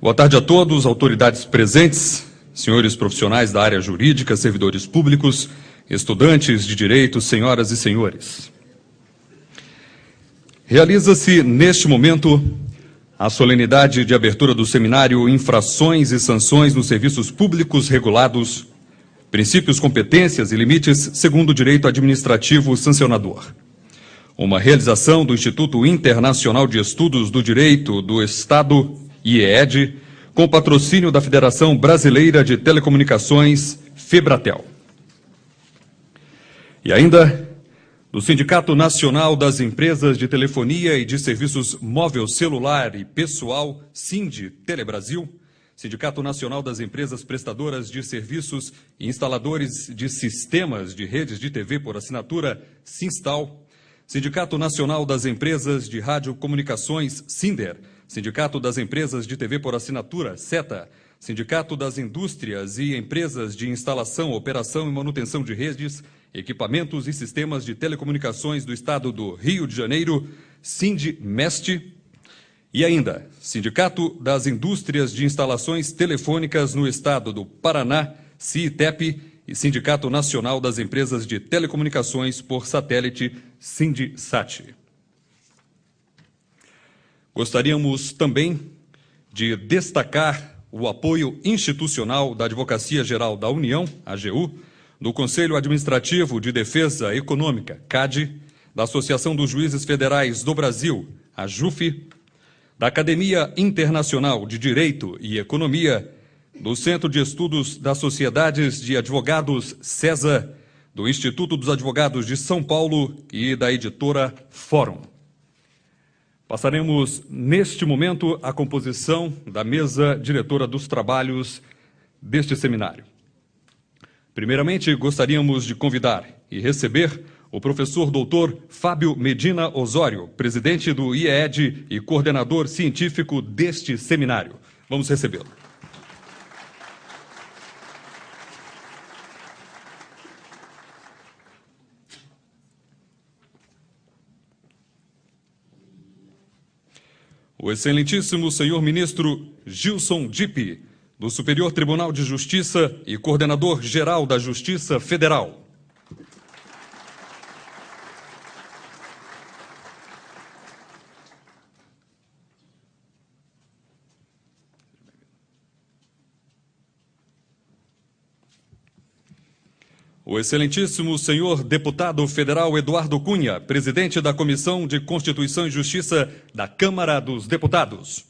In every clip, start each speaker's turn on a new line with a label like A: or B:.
A: Boa tarde a todos, autoridades presentes, senhores profissionais da área jurídica, servidores públicos, estudantes de direito, senhoras e senhores. Realiza-se, neste momento, a solenidade de abertura do seminário Infrações e Sanções nos Serviços Públicos Regulados, Princípios, Competências e Limites segundo o Direito Administrativo Sancionador. Uma realização do Instituto Internacional de Estudos do Direito do Estado, IEED, com patrocínio da Federação Brasileira de Telecomunicações, FEBRATEL. E ainda do Sindicato Nacional das Empresas de Telefonia e de Serviços Móvel Celular e Pessoal, SIND Telebrasil, Sindicato Nacional das Empresas Prestadoras de Serviços e Instaladores de Sistemas de Redes de TV por Assinatura, SINSTAL, Sindicato Nacional das Empresas de Radiocomunicações, SINDER, Sindicato das Empresas de TV por Assinatura, SETA, Sindicato das Indústrias e Empresas de Instalação, Operação e Manutenção de Redes, Equipamentos e Sistemas de Telecomunicações do Estado do Rio de Janeiro, SINDMEST, e ainda, Sindicato das Indústrias de Instalações Telefônicas no Estado do Paraná, CITEP, e Sindicato Nacional das Empresas de Telecomunicações por Satélite, SINDSAT. Gostaríamos também de destacar o apoio institucional da Advocacia Geral da União, AGU, do Conselho Administrativo de Defesa Econômica, CAD, da Associação dos Juízes Federais do Brasil, AJUF, da Academia Internacional de Direito e Economia, do Centro de Estudos das Sociedades de Advogados, CESA, do Instituto dos Advogados de São Paulo e da editora Fórum. Passaremos, neste momento, a composição da mesa diretora dos trabalhos deste seminário. Primeiramente, gostaríamos de convidar e receber o professor doutor Fábio Medina Osório, presidente do IEED e coordenador científico deste seminário. Vamos recebê-lo. O excelentíssimo senhor ministro Gilson Dipp, do Superior Tribunal de Justiça e coordenador-geral da Justiça Federal. O excelentíssimo senhor deputado federal Eduardo Cunha, presidente da Comissão de Constituição e Justiça da Câmara dos Deputados.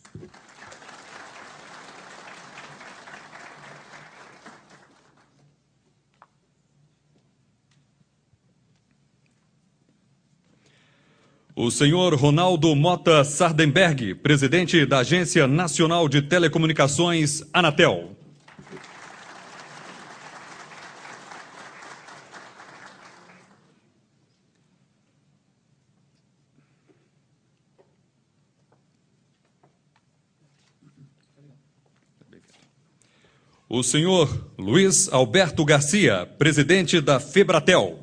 A: O senhor Ronaldo Mota Sardenberg, presidente da Agência Nacional de Telecomunicações, Anatel. O senhor Luiz Alberto Garcia, presidente da FEBRATEL.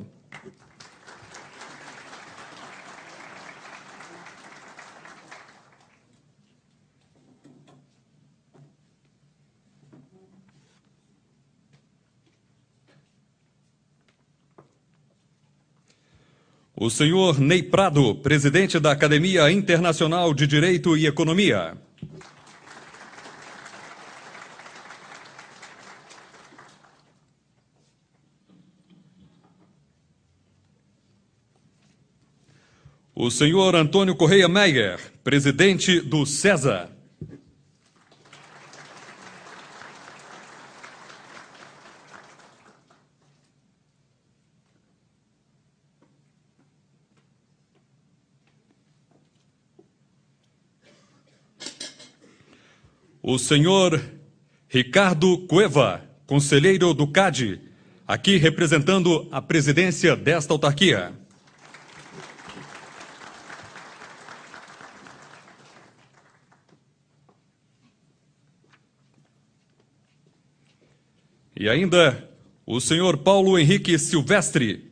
A: O senhor Ney Prado, presidente da Academia Internacional de Direito e Economia. O senhor Antônio Correia Meyer, presidente do CESA. O senhor Ricardo Cueva, conselheiro do CAD, aqui representando a presidência desta autarquia. E ainda o senhor Paulo Henrique Silvestre,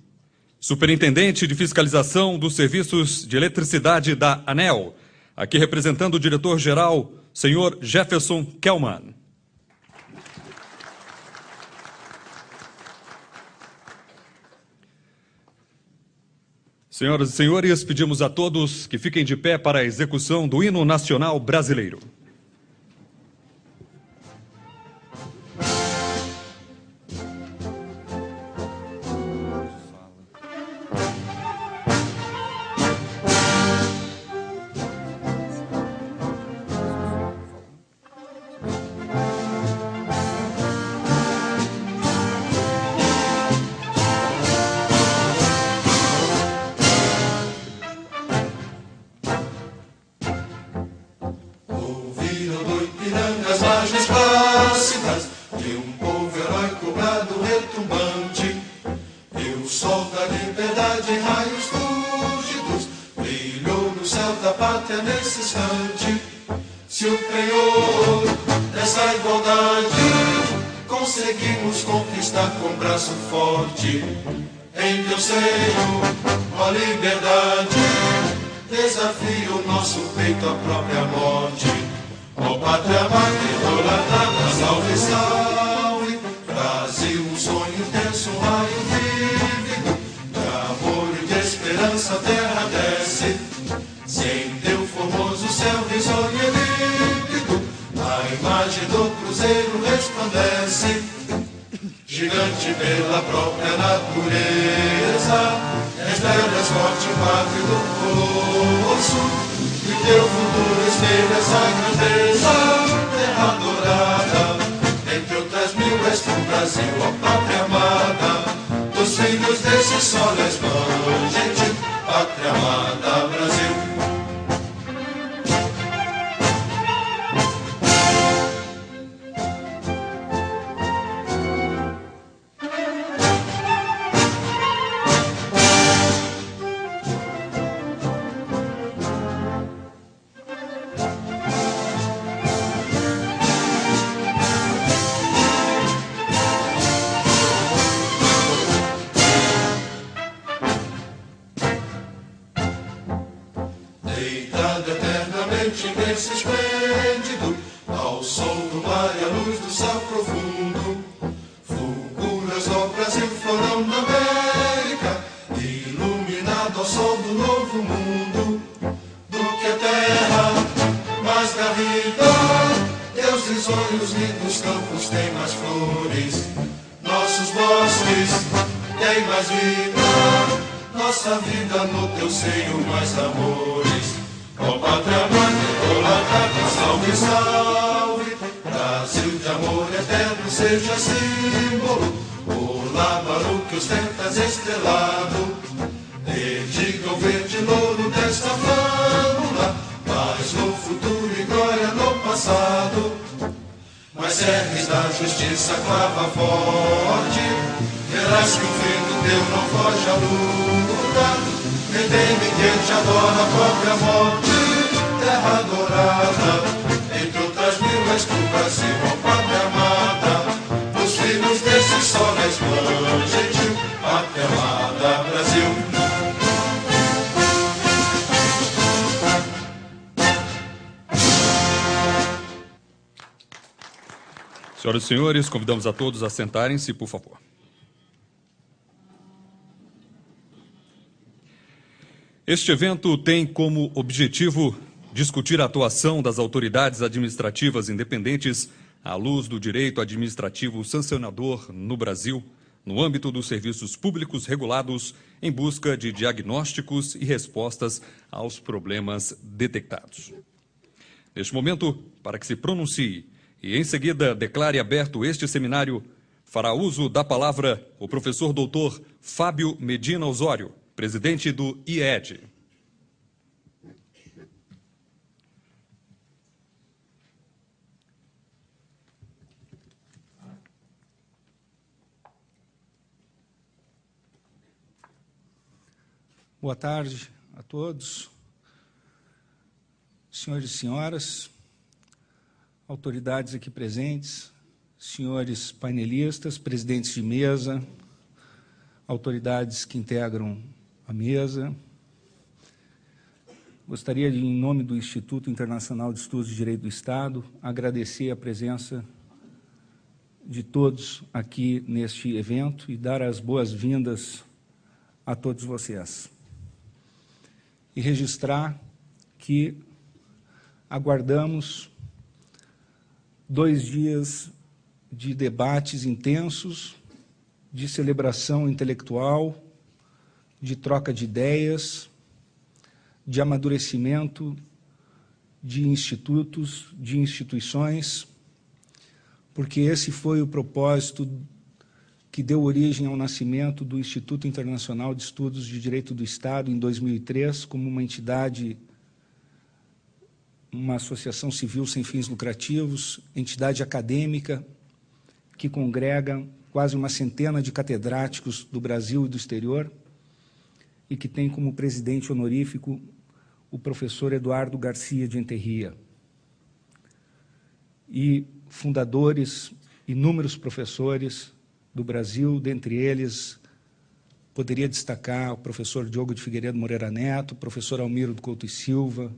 A: superintendente de fiscalização dos serviços de eletricidade da ANEEL, Aqui representando o diretor-geral, senhor Jefferson Kelman. Senhoras e senhores, pedimos a todos que fiquem de pé para a execução do hino nacional brasileiro.
B: Se o penhor dessa igualdade conseguimos conquistar com braço forte, em teu seio, ó liberdade, desafia o nosso peito à própria morte. Ó pátria amada, idolatrada, salve, salve, Brasil, um sonho intenso, um raio vívido, de amor e de esperança a terra desce, se em teu formoso céu risonho e límpido, a imagem do cruzeiro resplandece, gigante pela própria natureza, estrelas forte quadro do colosso, e teu futuro espelha essa grandeza, terra dourada, entre outras mil és tu, Brasil, ó pátria amada, dos filhos desse sol és mãe, gente, pátria amada, Brasil. Deitado eternamente imenso esplêndido, ao sol do mar e à luz do céu profundo, fulguras do Brasil florão na América, iluminado ao sol do novo mundo, do que a terra mais garrida, teus risonhos lindos campos têm mais flores, nossos bosques têm mais vida, nossa vida no teu seio mais amores. Ó pátria amada, idolatrada, salve, salve, Brasil de amor eterno seja símbolo, o lábaro que ostentas estrelado, dedica o verde louro desta flâmula, paz no futuro e glória no passado, mas serres da justiça clava forte, verás que o filho teu não foge à luta, redeme quem te adora a própria morte, terra dourada, entre outras mil és tu, Brasil, ó pátria amada, dos filhos desse sol és mãe, gentil, pátria amada, Brasil.
A: Senhoras e senhores, convidamos a todos a sentarem-se, por favor. Este evento tem como objetivo discutir a atuação das autoridades administrativas independentes à luz do direito administrativo sancionador no Brasil, no âmbito dos serviços públicos regulados, em busca de diagnósticos e respostas aos problemas detectados. Neste momento, para que se pronuncie e, em seguida, declare aberto este seminário, fará uso da palavra o professor doutor Fábio Medina Osório, presidente do IED.
C: Boa tarde a todos, senhores e senhoras, autoridades aqui presentes, senhores painelistas, presidentes de mesa, autoridades que integram a mesa. Gostaria de, em nome do Instituto Internacional de Estudos de Direito do Estado, agradecer a presença de todos aqui neste evento e dar as boas-vindas a todos vocês. E registrar que aguardamos 2 dias de debates intensos, de celebração intelectual, de troca de ideias, de amadurecimento de institutos, de instituições, porque esse foi o propósito que deu origem ao nascimento do Instituto Internacional de Estudos de Direito do Estado, em 2003, como uma entidade, uma associação civil sem fins lucrativos, entidade acadêmica, que congrega quase uma centena de catedráticos do Brasil e do exterior, e que tem como presidente honorífico o professor Eduardo Garcia de Enterria. E fundadores, inúmeros professores do Brasil, dentre eles, poderia destacar o professor Diogo de Figueiredo Moreira Neto, o professor Almiro do Couto e Silva,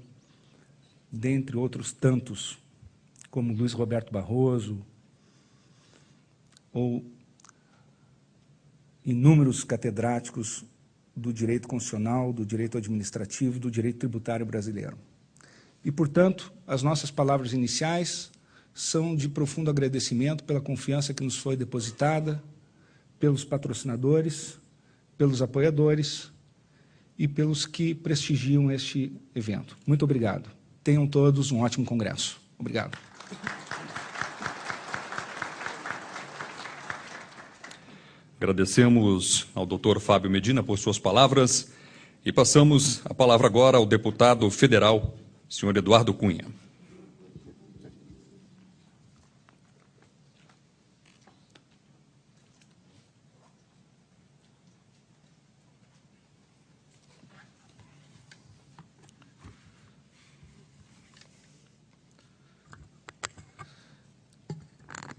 C: dentre outros tantos, como Luiz Roberto Barroso, ou inúmeros catedráticos do direito constitucional, do direito administrativo, do direito tributário brasileiro. E, portanto, as nossas palavras iniciais são de profundo agradecimento pela confiança que nos foi depositada, pelos patrocinadores, pelos apoiadores e pelos que prestigiam este evento. Muito obrigado. Tenham todos um ótimo congresso. Obrigado.
A: Agradecemos ao doutor Fábio Medina por suas palavras e passamos a palavra agora ao deputado federal, senhor Eduardo Cunha.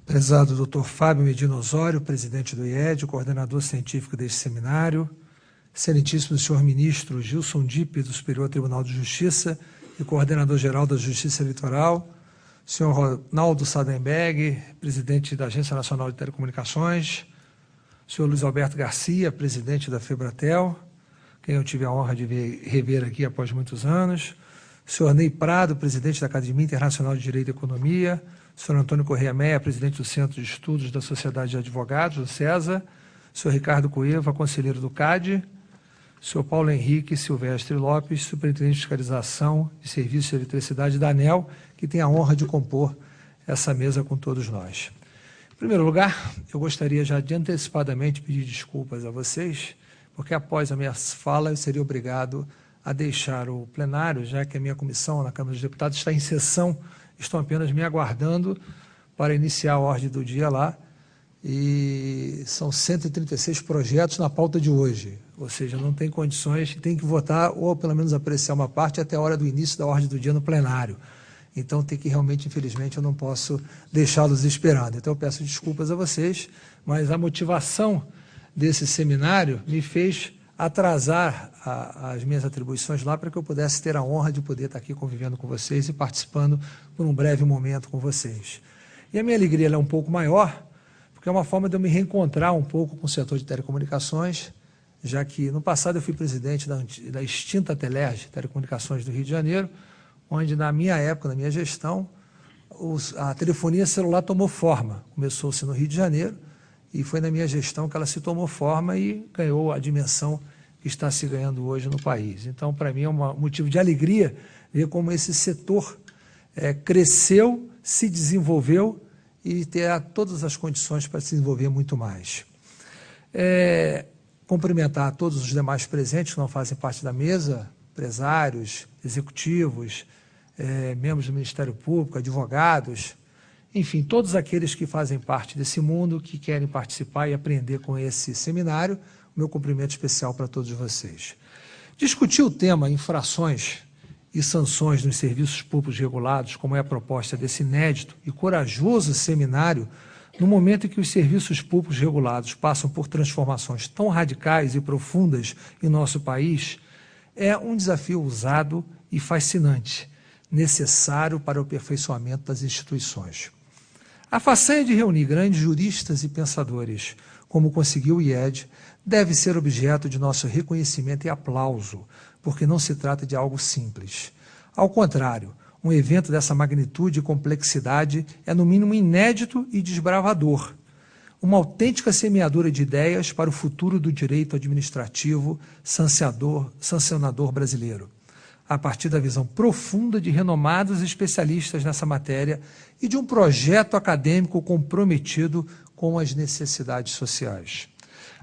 D: Prezado doutor Fábio Medina Osório, presidente do IED, coordenador científico deste seminário, excelentíssimo senhor ministro Gilson Dipp, do Superior Tribunal de Justiça e coordenador-geral da Justiça Eleitoral, senhor Ronaldo Sadenberg, presidente da Agência Nacional de Telecomunicações, senhor Luiz Alberto Garcia, presidente da Febratel, quem eu tive a honra de rever aqui após muitos anos, senhor Ney Prado, presidente da Academia Internacional de Direito e Economia, senhor Antônio Corrêa Meia, presidente do Centro de Estudos da Sociedade de Advogados, o CESA, senhor Ricardo Cueva, conselheiro do CAD, senhor Paulo Henrique Silvestre Lopes, superintendente de fiscalização de serviços de eletricidade da ANEEL, que tem a honra de compor essa mesa com todos nós. Em primeiro lugar, eu gostaria já de antecipadamente pedir desculpas a vocês, porque após a minha fala eu seria obrigado a deixar o plenário, já que a minha comissão na Câmara dos Deputados está em sessão, estão apenas me aguardando para iniciar a ordem do dia lá, e são 136 projetos na pauta de hoje, ou seja, não tem condições, tem que votar ou pelo menos apreciar uma parte até a hora do início da ordem do dia no plenário. Então tem que realmente, infelizmente, eu não posso deixá-los esperando. Então eu peço desculpas a vocês, mas a motivação desse seminário me fez atrasar as minhas atribuições lá para que eu pudesse ter a honra de poder estar aqui convivendo com vocês e participando por um breve momento com vocês. E a minha alegria é um pouco maior, porque é uma forma de eu me reencontrar um pouco com o setor de telecomunicações, já que no passado eu fui presidente da extinta Telerge, Telecomunicações do Rio de Janeiro, onde na minha época, na minha gestão, a telefonia celular tomou forma. Começou-se no Rio de Janeiro, e foi na minha gestão que ela se tomou forma e ganhou a dimensão que está se ganhando hoje no país. Então, para mim, é um motivo de alegria ver como esse setor cresceu, se desenvolveu e ter todas as condições para se desenvolver muito mais. Cumprimentar todos os demais presentes que não fazem parte da mesa, empresários, executivos, membros do Ministério Público, advogados, enfim, todos aqueles que fazem parte desse mundo, que querem participar e aprender com esse seminário, o meu cumprimento especial para todos vocês. Discutir o tema infrações e sanções nos serviços públicos regulados, como é a proposta desse inédito e corajoso seminário, no momento em que os serviços públicos regulados passam por transformações tão radicais e profundas em nosso país, é um desafio ousado e fascinante, necessário para o aperfeiçoamento das instituições. A façanha de reunir grandes juristas e pensadores, como conseguiu o IED, deve ser objeto de nosso reconhecimento e aplauso, porque não se trata de algo simples. Ao contrário, um evento dessa magnitude e complexidade é, no mínimo, inédito e desbravador. Uma autêntica semeadura de ideias para o futuro do direito administrativo sancionador brasileiro, a partir da visão profunda de renomados especialistas nessa matéria e de um projeto acadêmico comprometido com as necessidades sociais.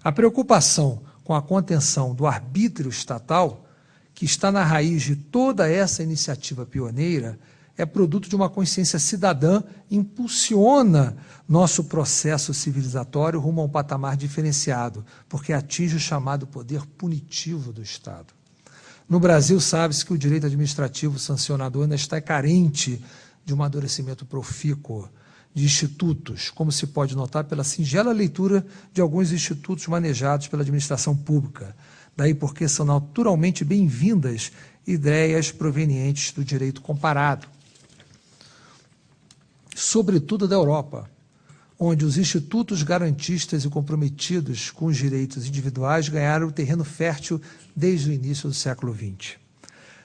D: A preocupação com a contenção do arbítrio estatal, que está na raiz de toda essa iniciativa pioneira, é produto de uma consciência cidadã e impulsiona nosso processo civilizatório rumo a um patamar diferenciado, porque atinge o chamado poder punitivo do Estado. No Brasil, sabe-se que o direito administrativo sancionador ainda está carente de um amadurecimento profícuo de institutos, como se pode notar pela singela leitura de alguns institutos manejados pela administração pública. Daí porque são naturalmente bem-vindas ideias provenientes do direito comparado, sobretudo da Europa, onde os institutos garantistas e comprometidos com os direitos individuais ganharam terreno fértil desde o início do século XX.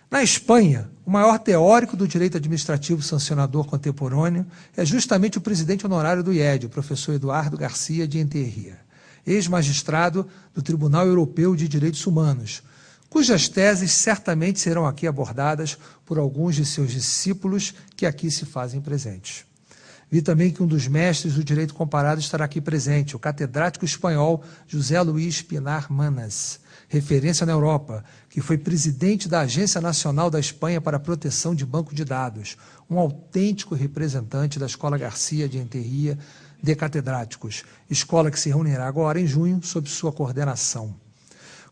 D: Na Espanha, o maior teórico do direito administrativo sancionador contemporâneo é justamente o presidente honorário do IED, o professor Eduardo Garcia de Enterria, ex-magistrado do Tribunal Europeu de Direitos Humanos, cujas teses certamente serão aqui abordadas por alguns de seus discípulos que aqui se fazem presentes. Vi também que um dos mestres do direito comparado estará aqui presente, o catedrático espanhol José Luís Pinar Manas, referência na Europa, que foi presidente da Agência Nacional da Espanha para a Proteção de Banco de Dados, um autêntico representante da Escola Garcia de Enterria de Catedráticos, escola que se reunirá agora em junho sob sua coordenação.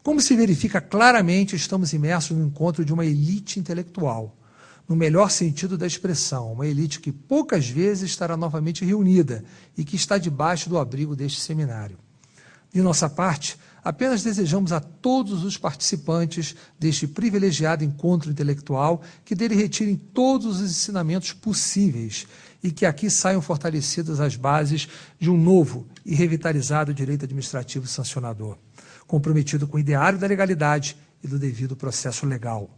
D: Como se verifica claramente, estamos imersos no encontro de uma elite intelectual, no melhor sentido da expressão, uma elite que poucas vezes estará novamente reunida e que está debaixo do abrigo deste seminário. De nossa parte, apenas desejamos a todos os participantes deste privilegiado encontro intelectual que dele retirem todos os ensinamentos possíveis e que aqui saiam fortalecidas as bases de um novo e revitalizado direito administrativo sancionador, comprometido com o ideário da legalidade e do devido processo legal.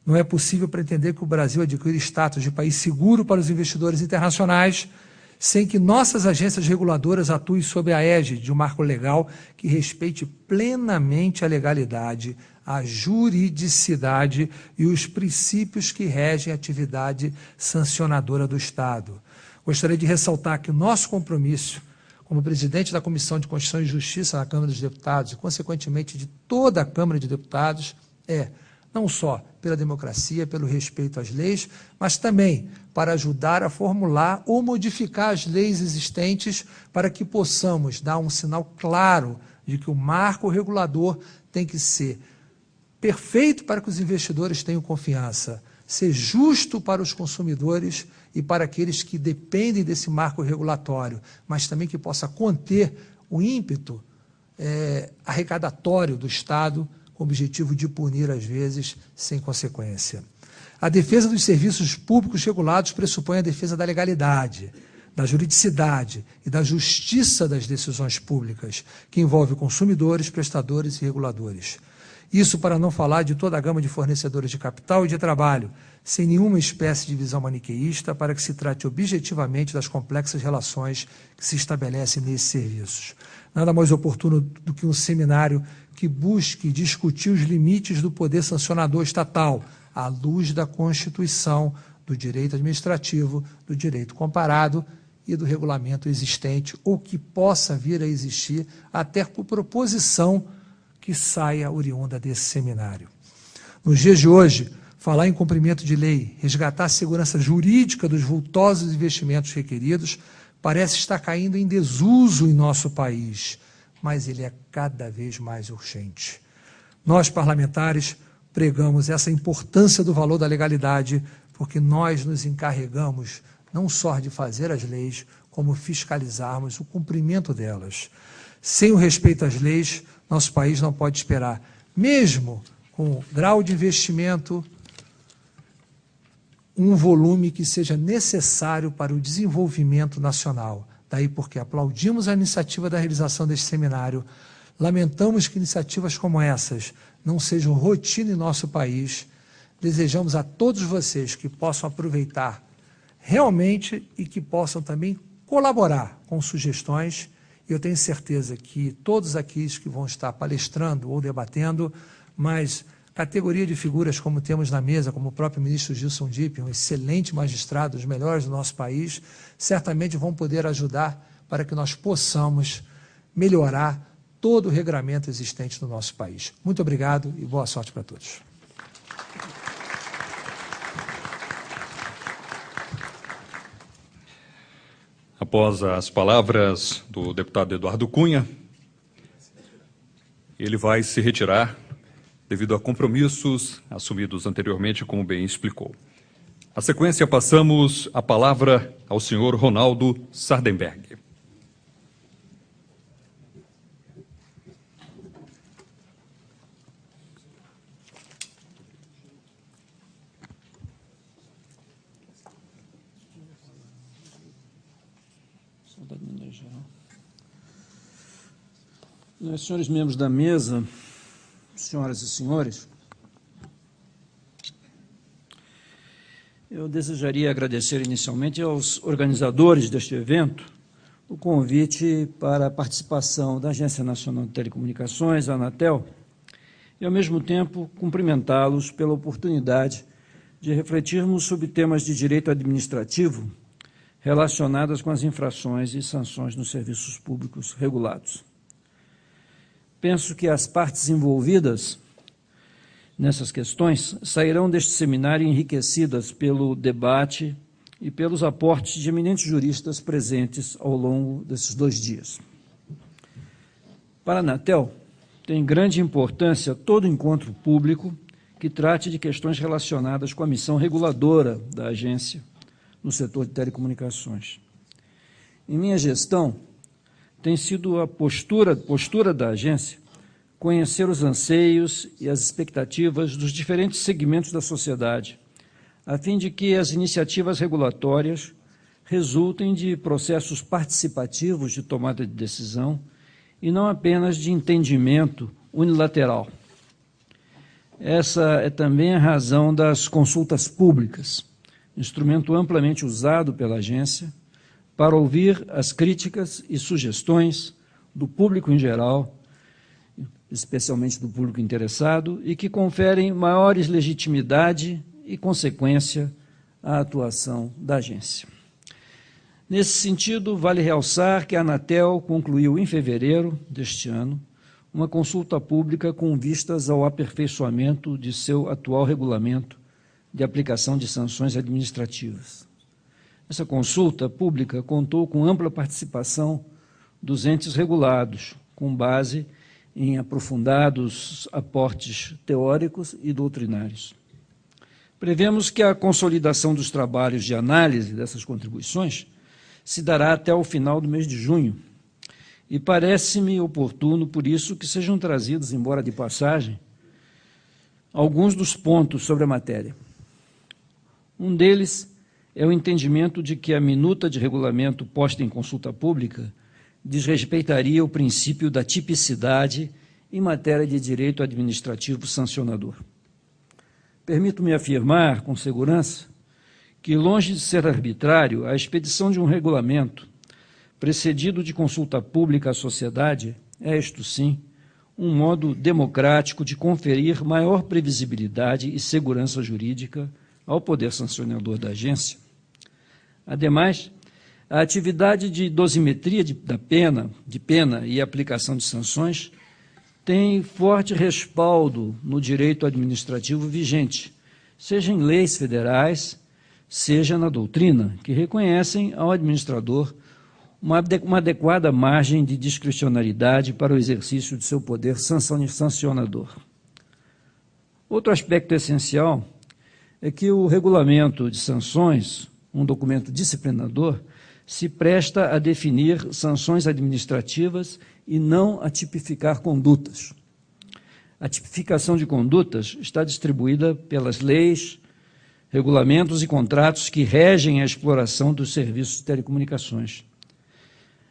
D: Não é possível pretender que o Brasil adquira status de país seguro para os investidores internacionais sem que nossas agências reguladoras atuem sob a égide de um marco legal que respeite plenamente a legalidade, a juridicidade e os princípios que regem a atividade sancionadora do Estado. Gostaria de ressaltar que o nosso compromisso, como presidente da Comissão de Constituição e Justiça na Câmara dos Deputados e, consequentemente, de toda a Câmara de Deputados, é não só pela democracia, pelo respeito às leis, mas também para ajudar a formular ou modificar as leis existentes para que possamos dar um sinal claro de que o marco regulador tem que ser perfeito para que os investidores tenham confiança, ser justo para os consumidores e para aqueles que dependem desse marco regulatório, mas também que possa conter o ímpeto arrecadatório do Estado, com o objetivo de punir, às vezes, sem consequência. A defesa dos serviços públicos regulados pressupõe a defesa da legalidade, da juridicidade e da justiça das decisões públicas, que envolve consumidores, prestadores e reguladores. Isso para não falar de toda a gama de fornecedores de capital e de trabalho, sem nenhuma espécie de visão maniqueísta, para que se trate objetivamente das complexas relações que se estabelecem nesses serviços. Nada mais oportuno do que um seminário que busque discutir os limites do poder sancionador estatal, à luz da Constituição, do direito administrativo, do direito comparado e do regulamento existente, ou que possa vir a existir, até por proposição que saia oriunda desse seminário. Nos dias de hoje, falar em cumprimento de lei, resgatar a segurança jurídica dos vultosos investimentos requeridos, parece estar caindo em desuso em nosso país, mas ele é cada vez mais urgente. Nós, parlamentares, pregamos essa importância do valor da legalidade, porque nós nos encarregamos não só de fazer as leis, como fiscalizarmos o cumprimento delas. Sem o respeito às leis, nosso país não pode esperar, mesmo com o grau de investimento um volume que seja necessário para o desenvolvimento nacional. Daí porque aplaudimos a iniciativa da realização deste seminário, lamentamos que iniciativas como essas não sejam rotina em nosso país, desejamos a todos vocês que possam aproveitar realmente e que possam também colaborar com sugestões. Eu tenho certeza que todos aqueles que vão estar palestrando ou debatendo, mas categoria de figuras como temos na mesa, como o próprio ministro Gilson Dipp, um excelente magistrado, os melhores do nosso país, certamente vão poder ajudar para que nós possamos melhorar todo o regramento existente no nosso país. Muito obrigado e boa sorte para todos.
A: Após as palavras do deputado Eduardo Cunha, ele vai se retirar devido a compromissos assumidos anteriormente, como bem explicou. Na sequência, passamos a palavra ao senhor Ronaldo Sardenberg.
E: Senhores membros da mesa, senhoras e senhores, eu desejaria agradecer inicialmente aos organizadores deste evento o convite para a participação da Agência Nacional de Telecomunicações, a Anatel, e, ao mesmo tempo, cumprimentá-los pela oportunidade de refletirmos sobre temas de direito administrativo relacionadas com as infrações e sanções nos serviços públicos regulados. Penso que as partes envolvidas nessas questões sairão deste seminário enriquecidas pelo debate e pelos aportes de eminentes juristas presentes ao longo desses 2 dias. Para a Anatel, tem grande importância todo encontro público que trate de questões relacionadas com a missão reguladora da agência no setor de telecomunicações. Em minha gestão, tem sido a postura da agência conhecer os anseios e as expectativas dos diferentes segmentos da sociedade, a fim de que as iniciativas regulatórias resultem de processos participativos de tomada de decisão e não apenas de entendimento unilateral. Essa é também a razão das consultas públicas, instrumento amplamente usado pela agência para ouvir as críticas e sugestões do público em geral, especialmente do público interessado, e que conferem maiores legitimidade e consequência à atuação da agência. Nesse sentido, vale realçar que a Anatel concluiu em fevereiro deste ano uma consulta pública com vistas ao aperfeiçoamento de seu atual regulamento de aplicação de sanções administrativas. Essa consulta pública contou com ampla participação dos entes regulados, com base em aprofundados aportes teóricos e doutrinários. Prevemos que a consolidação dos trabalhos de análise dessas contribuições se dará até o final do mês de junho, e parece-me oportuno, por isso, que sejam trazidos, embora de passagem, alguns dos pontos sobre a matéria. Um deles é o entendimento de que a minuta de regulamento posta em consulta pública desrespeitaria o princípio da tipicidade em matéria de direito administrativo sancionador. Permito-me afirmar, com segurança, que, longe de ser arbitrário, a expedição de um regulamento precedido de consulta pública à sociedade é, isto sim, um modo democrático de conferir maior previsibilidade e segurança jurídica ao poder sancionador da agência. Ademais, a atividade de dosimetria de pena e aplicação de sanções tem forte respaldo no direito administrativo vigente, seja em leis federais, seja na doutrina, que reconhecem ao administrador uma adequada margem de discricionariedade para o exercício de seu poder sancionador. Outro aspecto essencial é que o regulamento de sanções, um documento disciplinador, se presta a definir sanções administrativas e não a tipificar condutas. A tipificação de condutas está distribuída pelas leis regulamentos e contratos que regem a exploração dos serviços de telecomunicações.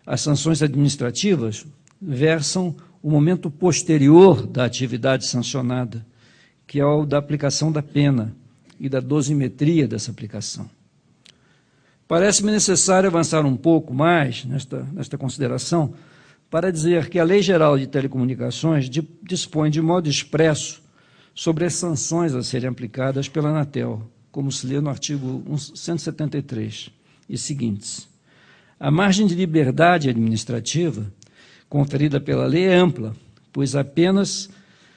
E: As sanções administrativas versam o momento posterior da atividade sancionada, que é o da aplicação da pena e da dosimetria dessa aplicação. Parece-me necessário avançar um pouco mais nesta consideração para dizer que a Lei Geral de Telecomunicações dispõe de modo expresso sobre as sanções a serem aplicadas pela Anatel, como se lê no artigo 173 e seguintes. A margem de liberdade administrativa conferida pela lei é ampla, pois apenas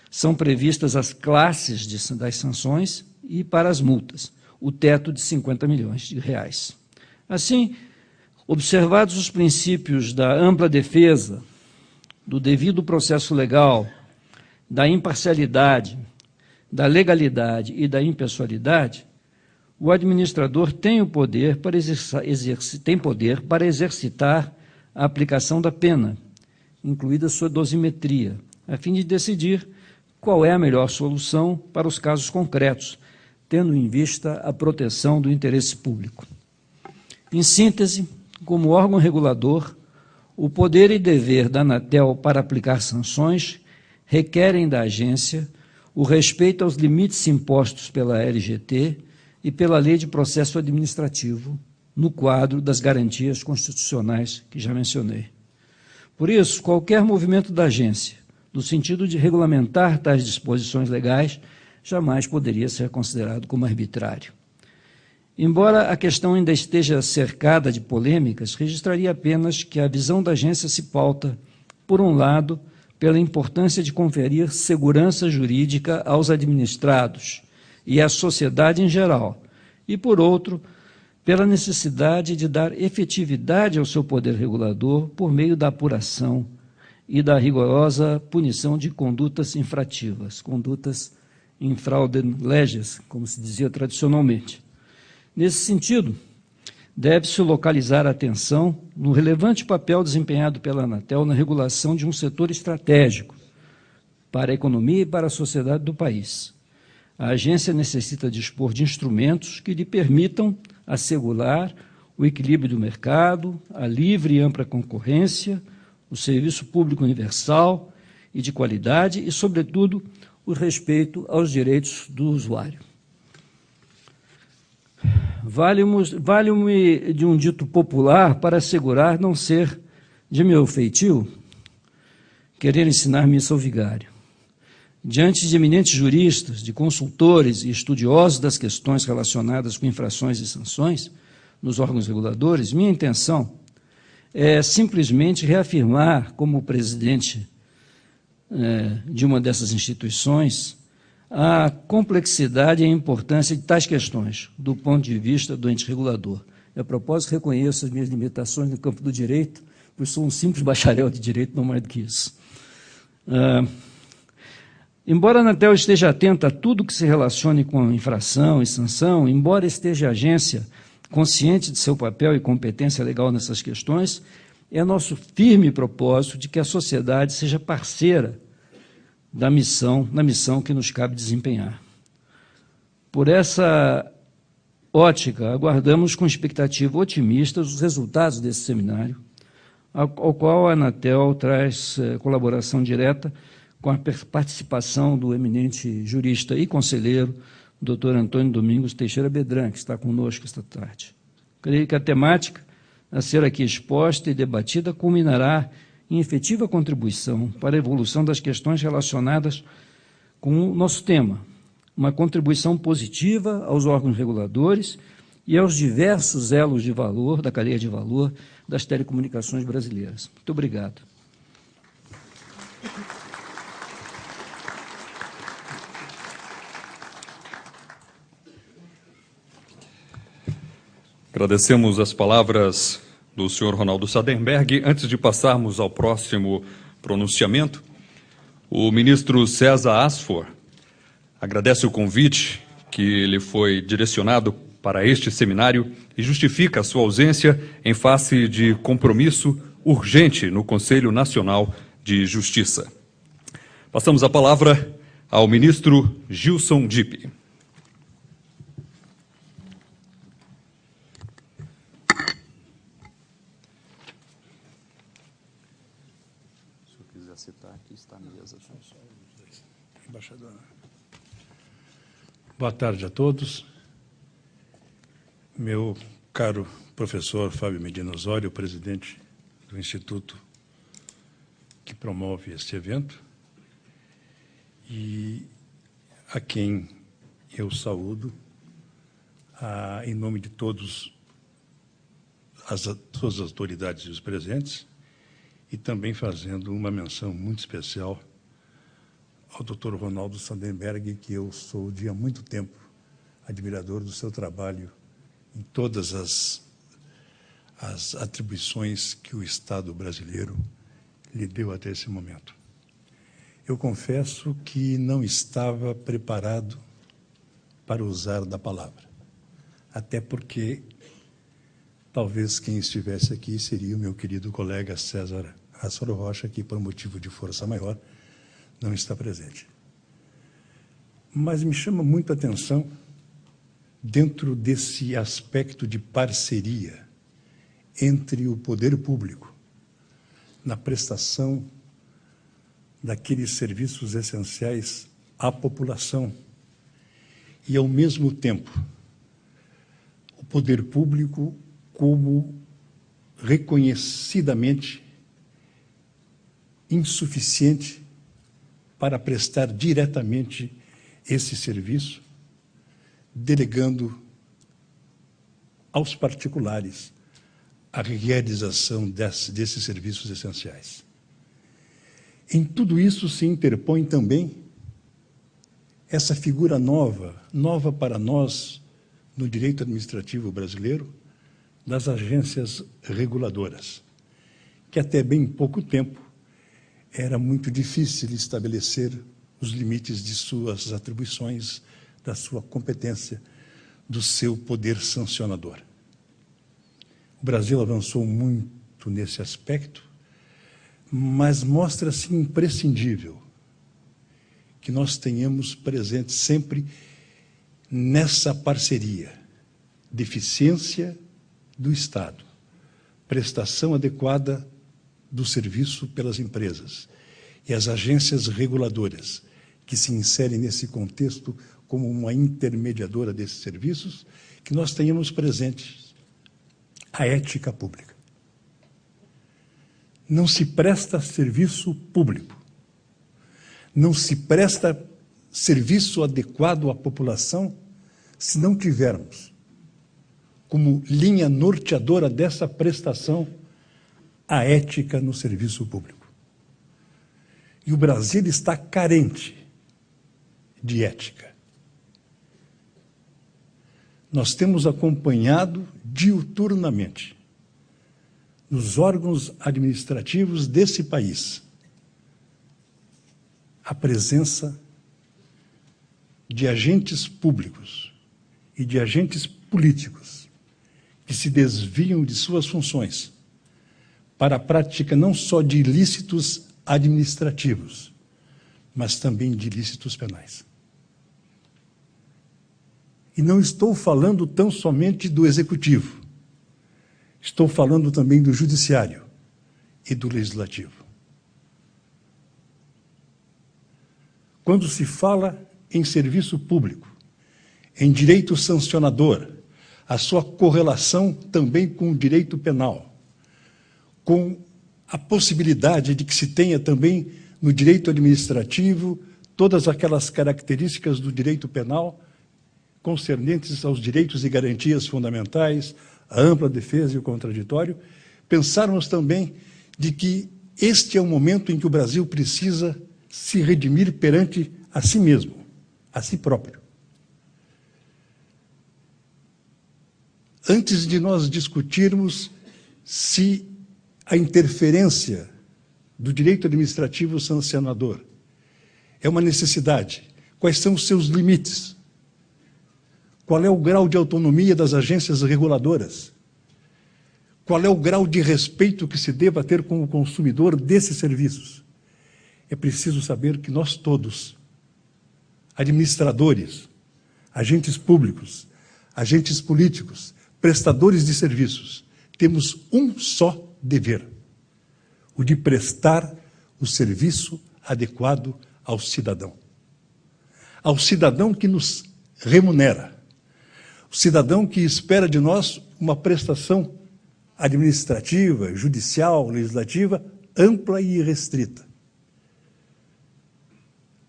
E: são previstas as classes das sanções e, para as multas, o teto de 50 milhões de reais. Assim, observados os princípios da ampla defesa, do devido processo legal, da imparcialidade, da legalidade e da impessoalidade, o administrador tem poder para exercitar a aplicação da pena, incluída sua dosimetria, a fim de decidir qual é a melhor solução para os casos concretos, tendo em vista a proteção do interesse público. Em síntese, como órgão regulador, o poder e dever da Anatel para aplicar sanções requerem da agência o respeito aos limites impostos pela LGT e pela Lei de Processo Administrativo, no quadro das garantias constitucionais que já mencionei. Por isso, qualquer movimento da agência, no sentido de regulamentar tais disposições legais, jamais poderia ser considerado como arbitrário. Embora a questão ainda esteja cercada de polêmicas, registraria apenas que a visão da agência se pauta, por um lado, pela importância de conferir segurança jurídica aos administrados e à sociedade em geral, e, por outro, pela necessidade de dar efetividade ao seu poder regulador por meio da apuração e da rigorosa punição de condutas infrativas, condutas infraudem leges, como se dizia tradicionalmente. Nesse sentido, deve-se localizar a atenção no relevante papel desempenhado pela Anatel na regulação de um setor estratégico para a economia e para a sociedade do país. A agência necessita dispor de instrumentos que lhe permitam assegurar o equilíbrio do mercado, a livre e ampla concorrência, o serviço público universal e de qualidade e, sobretudo, o respeito aos direitos do usuário. Vale-me de um dito popular para assegurar não ser de meu feitio querer ensinar missa ao vigário. Diante de eminentes juristas, de consultores e estudiosos das questões relacionadas com infrações e sanções nos órgãos reguladores, minha intenção é simplesmente reafirmar, como presidente de uma dessas instituições, a complexidade e a importância de tais questões, do ponto de vista do ente regulador. A propósito, reconheço as minhas limitações no campo do direito, pois sou um simples bacharel de direito, não mais do que isso. Embora a Anatel esteja atenta a tudo que se relacione com infração e sanção, embora esteja a agência consciente de seu papel e competência legal nessas questões, é nosso firme propósito de que a sociedade seja parceira na missão que nos cabe desempenhar. Por essa ótica, aguardamos com expectativa otimista os resultados desse seminário, ao qual a Anatel traz colaboração direta com a participação do eminente jurista e conselheiro, Dr. Antônio Domingos Teixeira Bedran, que está conosco esta tarde. Creio que a temática a ser aqui exposta e debatida culminará em efetiva contribuição para a evolução das questões relacionadas com o nosso tema, uma contribuição positiva aos órgãos reguladores e aos diversos elos de valor, da cadeia de valor das telecomunicações brasileiras. Muito obrigado.
A: Agradecemos as palavras do senhor Ronaldo Sadenberg. Antes de passarmos ao próximo pronunciamento, o ministro César Asfor agradece o convite que lhe foi direcionado para este seminário e justifica a sua ausência em face de compromisso urgente no Conselho Nacional de Justiça. Passamos a palavra ao ministro Gilson Dipp.
F: se está aqui, está a mesa.
G: Embaixador. Boa tarde a todos. Meu caro professor Fábio Medina Osório, presidente do Instituto que promove este evento, e a quem eu saúdo em nome de todas as autoridades e os presentes, e também fazendo uma menção muito especial ao Dr. Ronaldo Sandenberg, que eu sou de há muito tempo admirador do seu trabalho em todas as atribuições que o Estado brasileiro lhe deu até esse momento. Eu confesso que não estava preparado para usar da palavra, até porque talvez quem estivesse aqui seria o meu querido colega César Assoro Rocha, que por motivo de força maior não está presente. Mas me chama muito a atenção, dentro desse aspecto de parceria entre o poder público na prestação daqueles serviços essenciais à população e, ao mesmo tempo, o poder público como reconhecidamente insuficiente para prestar diretamente esse serviço, delegando aos particulares a realização desses serviços essenciais. Em tudo isso se interpõe também essa figura nova para nós no direito administrativo brasileiro, das agências reguladoras, que até bem pouco tempo era muito difícil estabelecer os limites de suas atribuições, da sua competência, do seu poder sancionador. O Brasil avançou muito nesse aspecto, mas mostra-se imprescindível que nós tenhamos presente sempre nessa parceria de eficiência do Estado, prestação adequada do serviço pelas empresas e as agências reguladoras que se inserem nesse contexto como uma intermediadora desses serviços, que nós tenhamos presente a ética pública. Não se presta serviço público, não se presta serviço adequado à população se não tivermos como linha norteadora dessa prestação a ética no serviço público. E o Brasil está carente de ética. Nós temos acompanhado diuturnamente nos órgãos administrativos desse país a presença de agentes públicos e de agentes políticos que se desviam de suas funções para a prática não só de ilícitos administrativos, mas também de ilícitos penais. E não estou falando tão somente do executivo, estou falando também do judiciário e do legislativo. Quando se fala em serviço público, em direito sancionador, a sua correlação também com o direito penal, com a possibilidade de que se tenha também no direito administrativo todas aquelas características do direito penal concernentes aos direitos e garantias fundamentais, a ampla defesa e o contraditório, pensarmos também de que este é o momento em que o Brasil precisa se redimir perante a si mesmo, a si próprio. Antes de nós discutirmos se a interferência do direito administrativo sancionador é uma necessidade, quais são os seus limites, qual é o grau de autonomia das agências reguladoras, qual é o grau de respeito que se deva ter com o consumidor desses serviços. É preciso saber que nós todos, administradores, agentes públicos, agentes políticos, prestadores de serviços, temos um só dever, o de prestar o serviço adequado ao cidadão. Ao cidadão que nos remunera, o cidadão que espera de nós uma prestação administrativa, judicial, legislativa, ampla e irrestrita.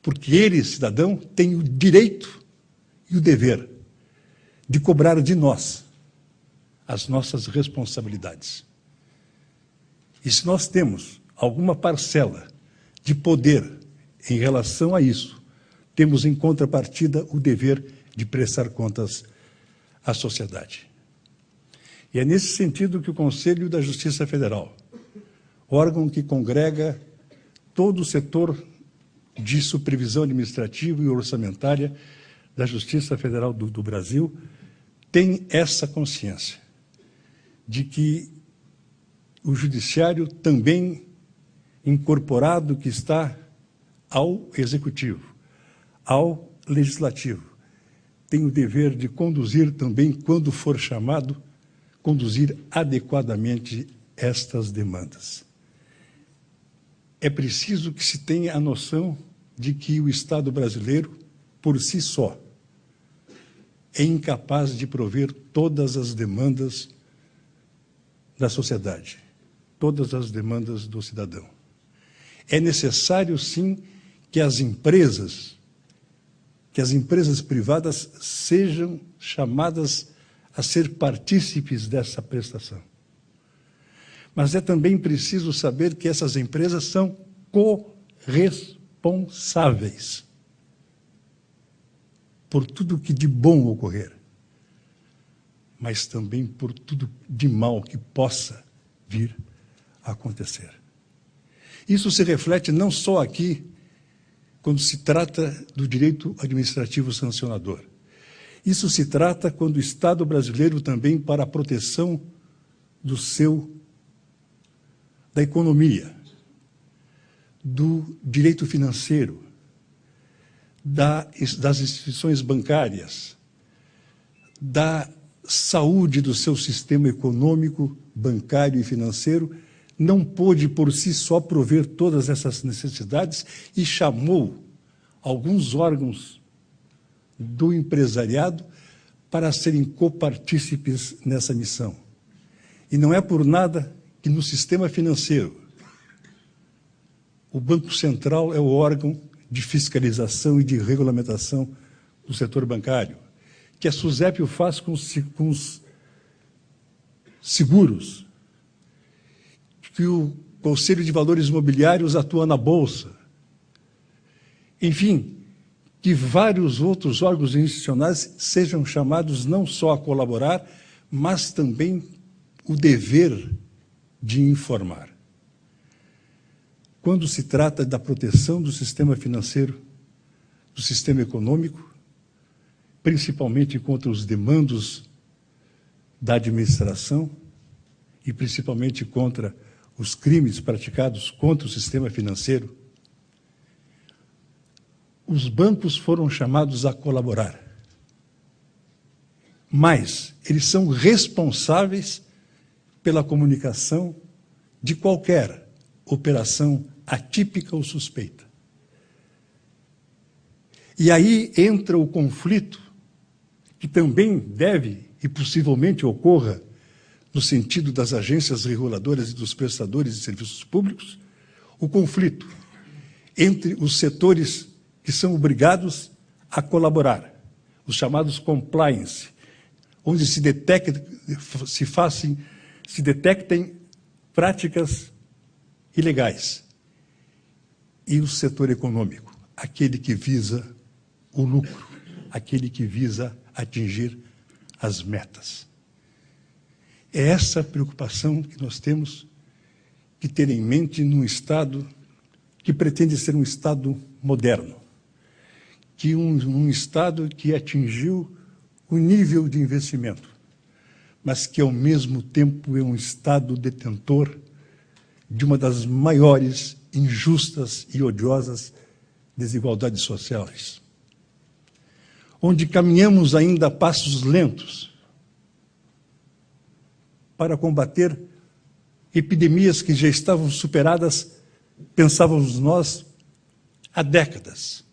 G: Porque ele, cidadão, tem o direito e o dever de cobrar de nós as nossas responsabilidades. E se nós temos alguma parcela de poder em relação a isso, temos em contrapartida o dever de prestar contas à sociedade. E é nesse sentido que o Conselho da Justiça Federal, órgão que congrega todo o setor de supervisão administrativa e orçamentária da Justiça Federal do Brasil, tem essa consciência de que o judiciário também incorporado que está ao executivo, ao legislativo, tem o dever de conduzir também, quando for chamado, conduzir adequadamente estas demandas. É preciso que se tenha a noção de que o Estado brasileiro, por si só, é incapaz de prover todas as demandas da sociedade, todas as demandas do cidadão. É necessário, sim, que as empresas privadas sejam chamadas a ser partícipes dessa prestação. Mas é também preciso saber que essas empresas são corresponsáveis por tudo que de bom ocorrer, mas também por tudo de mal que possa vir a acontecer. Isso se reflete não só aqui, quando se trata do direito administrativo sancionador. Isso se trata quando o Estado brasileiro também, para a proteção da economia, do direito financeiro, das instituições bancárias, da saúde do seu sistema econômico, bancário e financeiro, não pôde por si só prover todas essas necessidades e chamou alguns órgãos do empresariado para serem copartícipes nessa missão. E não é por nada que no sistema financeiro o Banco Central é o órgão de fiscalização e de regulamentação do setor bancário, que a SUSEP o faz com os seguros, que o Conselho de Valores Imobiliários atua na Bolsa. Enfim, que vários outros órgãos institucionais sejam chamados não só a colaborar, mas também o dever de informar. Quando se trata da proteção do sistema financeiro, do sistema econômico, principalmente contra os demandos da administração e principalmente contra os crimes praticados contra o sistema financeiro, os bancos foram chamados a colaborar. Mas eles são responsáveis pela comunicação de qualquer operação atípica ou suspeita. E aí entra o conflito, que também deve e possivelmente ocorra no sentido das agências reguladoras e dos prestadores de serviços públicos, o conflito entre os setores que são obrigados a colaborar, os chamados compliance, onde se detectem práticas ilegais, e o setor econômico, aquele que visa o lucro, aquele que visa atingir as metas. É essa preocupação que nós temos que ter em mente num Estado que pretende ser um Estado moderno, que um Estado que atingiu o nível de investimento, mas que, ao mesmo tempo, é um Estado detentor de uma das maiores, injustas e odiosas desigualdades sociais, onde caminhamos ainda a passos lentos para combater epidemias que já estavam superadas pensávamos nós há décadas,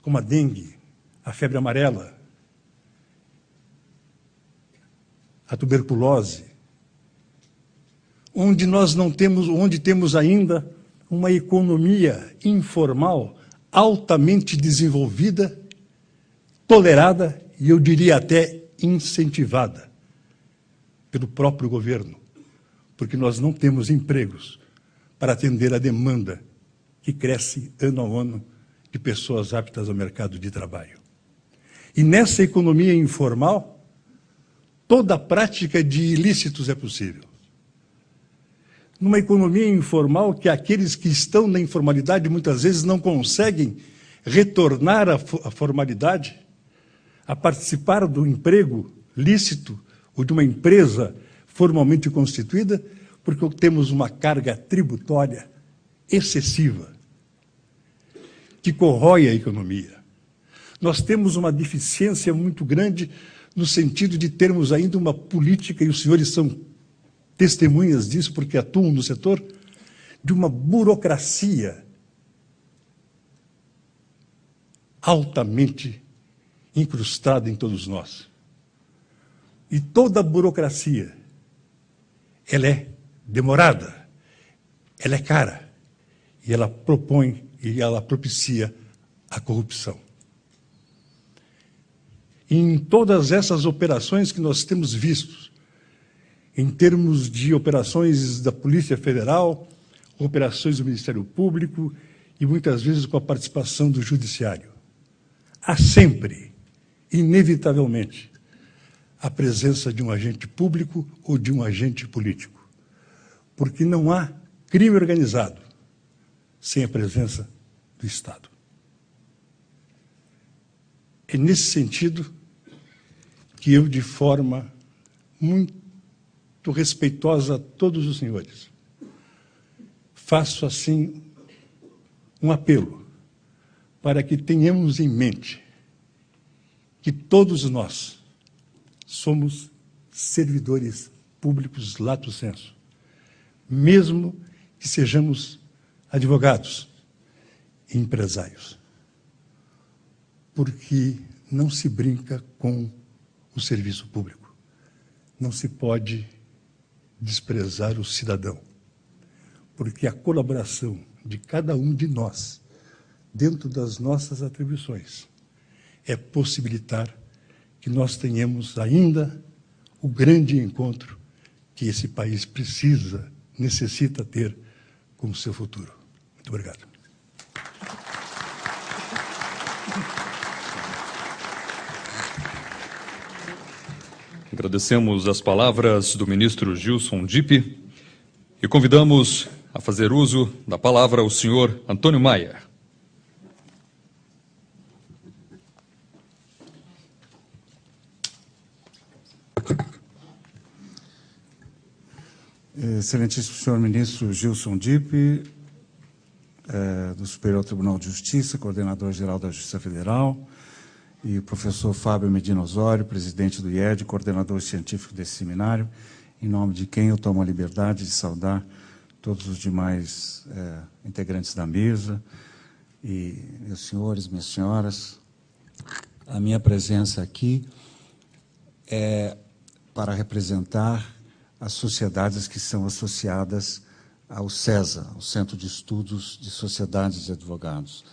G: como a dengue, a febre amarela, a tuberculose, onde temos ainda uma economia informal altamente desenvolvida, tolerada e, eu diria, até incentivada pelo próprio governo, porque nós não temos empregos para atender a demanda que cresce ano a ano de pessoas aptas ao mercado de trabalho. E nessa economia informal, toda a prática de ilícitos é possível. Numa economia informal que aqueles que estão na informalidade muitas vezes não conseguem retornar à formalidade, a participar do emprego lícito ou de uma empresa formalmente constituída, porque temos uma carga tributária excessiva que corrói a economia. Nós temos uma deficiência muito grande no sentido de termos ainda uma política, e os senhores são testemunhas disso, porque atuam no setor, de uma burocracia altamente incrustada em todos nós. E toda a burocracia, ela é demorada, ela é cara, e ela propõe e ela propicia a corrupção. E em todas essas operações que nós temos visto, em termos de operações da Polícia Federal, operações do Ministério Público e muitas vezes com a participação do Judiciário, há sempre, inevitavelmente, a presença de um agente público ou de um agente político, porque não há crime organizado sem a presença do Estado. É nesse sentido que eu, de forma muito respeitosa a todos os senhores, faço, assim, um apelo para que tenhamos em mente que todos nós somos servidores públicos lato sensu, mesmo que sejamos advogados e empresários, porque não se brinca com o serviço público, não se pode desprezar o cidadão, porque a colaboração de cada um de nós, dentro das nossas atribuições, é possibilitar que nós tenhamos ainda o grande encontro que esse país precisa, necessita ter como seu futuro. Muito obrigado.
A: Agradecemos as palavras do ministro Gilson Dipp e convidamos a fazer uso da palavra o senhor Antônio Maia.
F: Excelentíssimo senhor ministro Gilson Dipp, do Superior Tribunal de Justiça, coordenador-geral da Justiça Federal, e o professor Fábio Medina Osório, presidente do IED, coordenador científico desse seminário, em nome de quem eu tomo a liberdade de saudar todos os demais integrantes da mesa, e meus senhores, minhas senhoras. A minha presença aqui é para representar as sociedades que são associadas ao CESA, o Centro de Estudos de Sociedades de Advogados.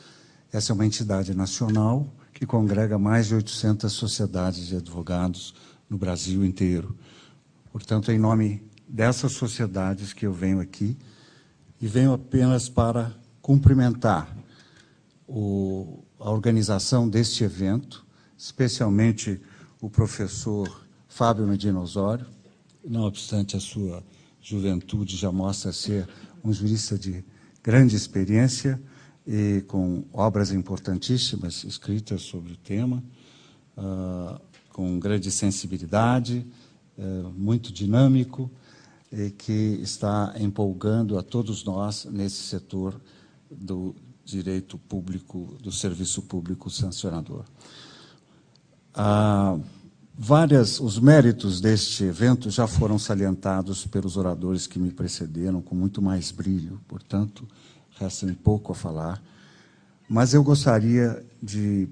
F: Essa é uma entidade nacional que congrega mais de 800 sociedades de advogados no Brasil inteiro. Portanto, é em nome dessas sociedades que eu venho aqui, e venho apenas para cumprimentar a organização deste evento, especialmente o professor Fábio Medina Osório. Não obstante a sua juventude, já mostra ser um jurista de grande experiência e com obras importantíssimas escritas sobre o tema, com grande sensibilidade, muito dinâmico, e que está empolgando a todos nós nesse setor do direito público, do serviço público sancionador. Os méritos deste evento já foram salientados pelos oradores que me precederam com muito mais brilho, portanto, resta-me pouco a falar. Mas eu gostaria de,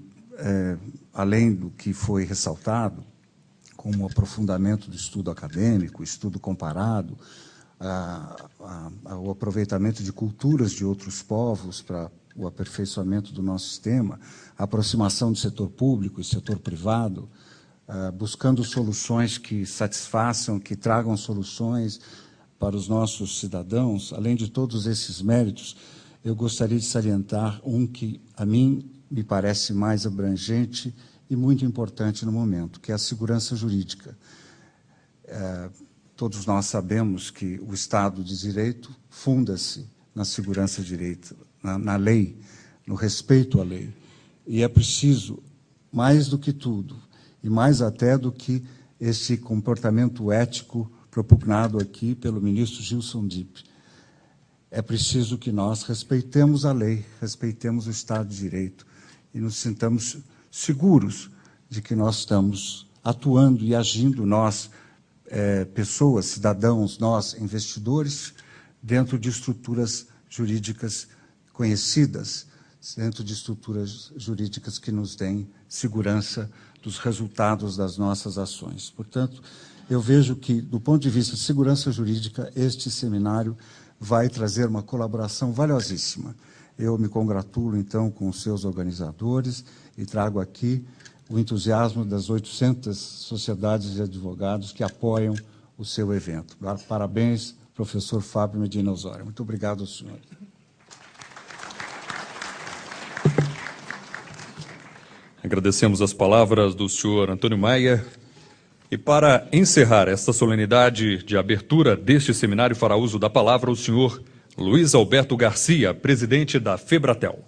F: além do que foi ressaltado, como o aprofundamento do estudo acadêmico, estudo comparado, o aproveitamento de culturas de outros povos para o aperfeiçoamento do nosso sistema, a aproximação do setor público e setor privado, buscando soluções que satisfaçam, que tragam soluções para os nossos cidadãos. Além de todos esses méritos, eu gostaria de salientar um que, a mim, me parece mais abrangente e muito importante no momento, que é a segurança jurídica. Todos nós sabemos que o Estado de Direito funda-se na segurança de direito, na lei, no respeito à lei. E é preciso, mais do que tudo, e mais até do que esse comportamento ético propugnado aqui pelo ministro Gilson Dipp, é preciso que nós respeitemos a lei, respeitemos o Estado de Direito e nos sintamos seguros de que nós estamos atuando e agindo, nós, pessoas, cidadãos, nós, investidores, dentro de estruturas jurídicas conhecidas, dentro de estruturas jurídicas que nos deem segurança dos resultados das nossas ações. Portanto, eu vejo que, do ponto de vista de segurança jurídica, este seminário vai trazer uma colaboração valiosíssima. Eu me congratulo, então, com os seus organizadores e trago aqui o entusiasmo das 800 sociedades de advogados que apoiam o seu evento. Parabéns, professor Fábio Medina Osório. Muito obrigado ao senhor.
A: Agradecemos as palavras do senhor Antônio Maia. E para encerrar esta solenidade de abertura deste seminário, fará uso da palavra o senhor Luiz Alberto Garcia, presidente da Febratel.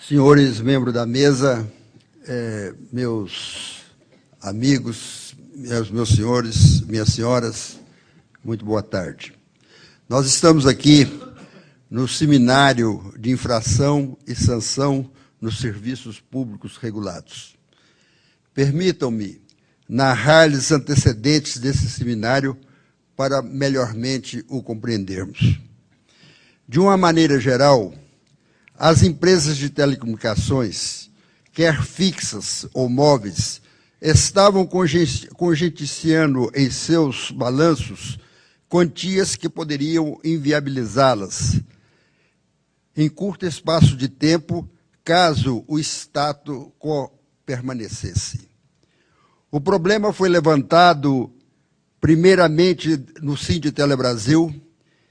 H: Senhores membros da mesa, meus amigos, meus senhores, minhas senhoras, muito boa tarde. Nós estamos aqui no Seminário de Infração e Sanção nos Serviços Públicos Regulados. Permitam-me narrar-lhes os antecedentes desse seminário para melhormente o compreendermos. De uma maneira geral, as empresas de telecomunicações, quer fixas ou móveis, estavam conjecturando em seus balanços quantias que poderiam inviabilizá-las em curto espaço de tempo, caso o status quo permanecesse. O problema foi levantado primeiramente no Sinditele Brasil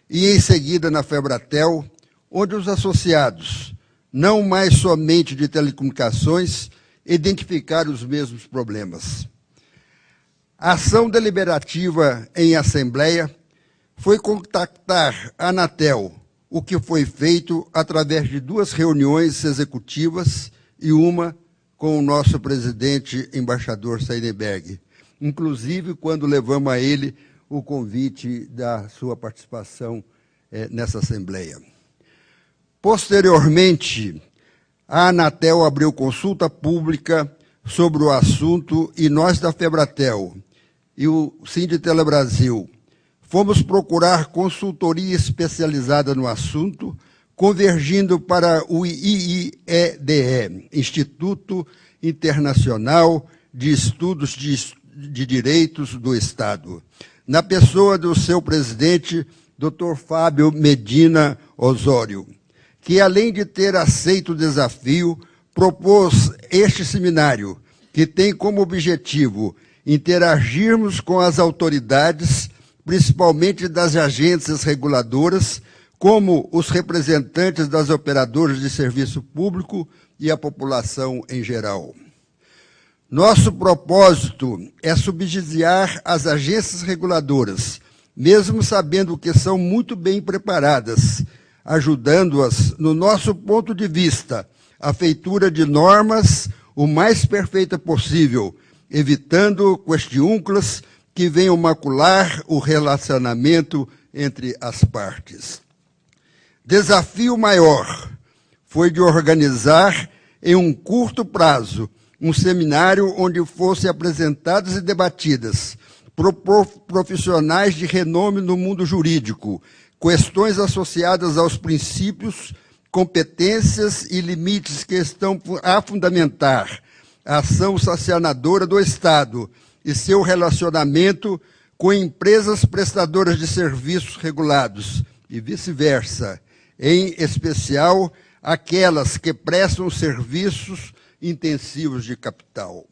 H: e em seguida na Febratel, onde os associados, não mais somente de telecomunicações, identificaram os mesmos problemas. A ação deliberativa em assembleia foi contactar a Anatel, o que foi feito através de 2 reuniões executivas e uma com o nosso presidente, embaixador Seidenberg, inclusive quando levamos a ele o convite da sua participação nessa assembleia. Posteriormente, a Anatel abriu consulta pública sobre o assunto e nós da Febratel e o Sinditele Brasil fomos procurar consultoria especializada no assunto, convergindo para o IIEDE, Instituto Internacional de Estudos de Direitos do Estado, na pessoa do seu presidente, Dr. Fábio Medina Osório, que, além de ter aceito o desafio, propôs este seminário, que tem como objetivo interagirmos com as autoridades, principalmente das agências reguladoras, como os representantes das operadoras de serviço público e a população em geral. Nosso propósito é subsidiar as agências reguladoras, mesmo sabendo que são muito bem preparadas, ajudando-as, no nosso ponto de vista, a feitura de normas o mais perfeita possível, evitando questiúnculas que venham macular o relacionamento entre as partes. Desafio maior foi de organizar, em um curto prazo, um seminário onde fossem apresentadas e debatidas por profissionais de renome no mundo jurídico, questões associadas aos princípios, competências e limites que estão a fundamentar a ação sancionadora do Estado e seu relacionamento com empresas prestadoras de serviços regulados e vice-versa, em especial aquelas que prestam serviços intensivos de capital.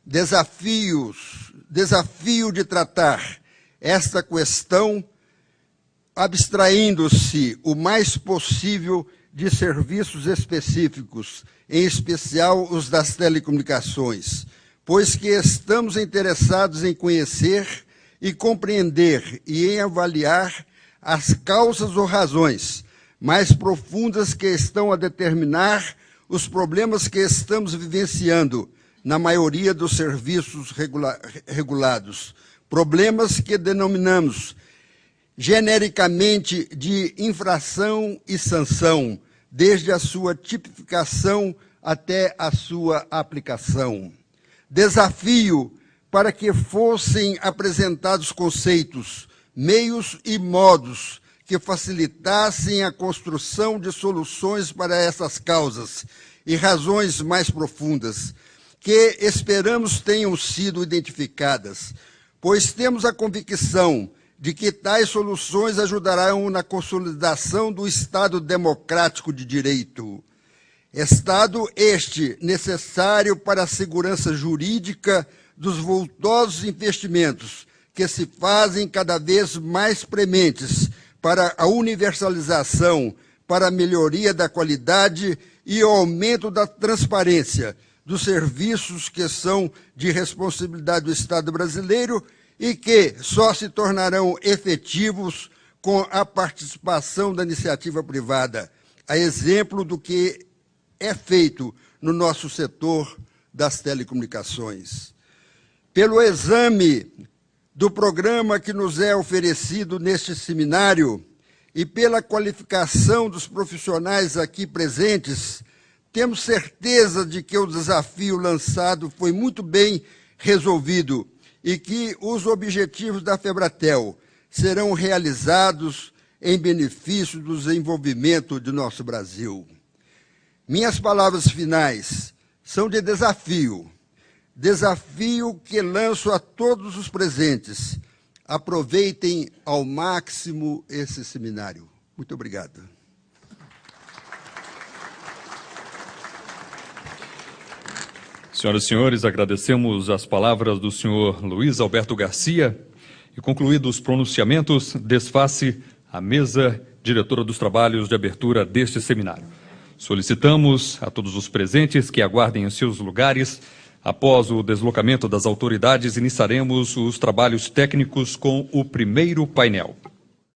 H: Desafio de tratar esta questão abstraindo-se o mais possível de serviços específicos, em especial os das telecomunicações, pois que estamos interessados em conhecer e compreender e em avaliar as causas ou razões mais profundas que estão a determinar os problemas que estamos vivenciando na maioria dos serviços regulados, problemas que denominamos genericamente de infração e sanção, desde a sua tipificação até a sua aplicação. Desafio para que fossem apresentados conceitos, meios e modos que facilitassem a construção de soluções para essas causas e razões mais profundas, que esperamos tenham sido identificadas, pois temos a convicção de que tais soluções ajudarão na consolidação do Estado democrático de direito. Estado este necessário para a segurança jurídica dos vultosos investimentos que se fazem cada vez mais prementes para a universalização, para a melhoria da qualidade e o aumento da transparência dos serviços que são de responsabilidade do Estado brasileiro e que só se tornarão efetivos com a participação da iniciativa privada, a exemplo do que é feito no nosso setor das telecomunicações. Pelo exame do programa que nos é oferecido neste seminário e pela qualificação dos profissionais aqui presentes, temos certeza de que o desafio lançado foi muito bem resolvido e que os objetivos da FEBRATEL serão realizados em benefício do desenvolvimento de nosso Brasil. Minhas palavras finais são de desafio que lanço a todos os presentes. Aproveitem ao máximo esse seminário. Muito obrigado.
A: Senhoras e senhores, agradecemos as palavras do senhor Luiz Alberto Garcia e, concluídos os pronunciamentos, desface a mesa diretora dos trabalhos de abertura deste seminário. Solicitamos a todos os presentes que aguardem em seus lugares. Após o deslocamento das autoridades, iniciaremos os trabalhos técnicos com o primeiro painel.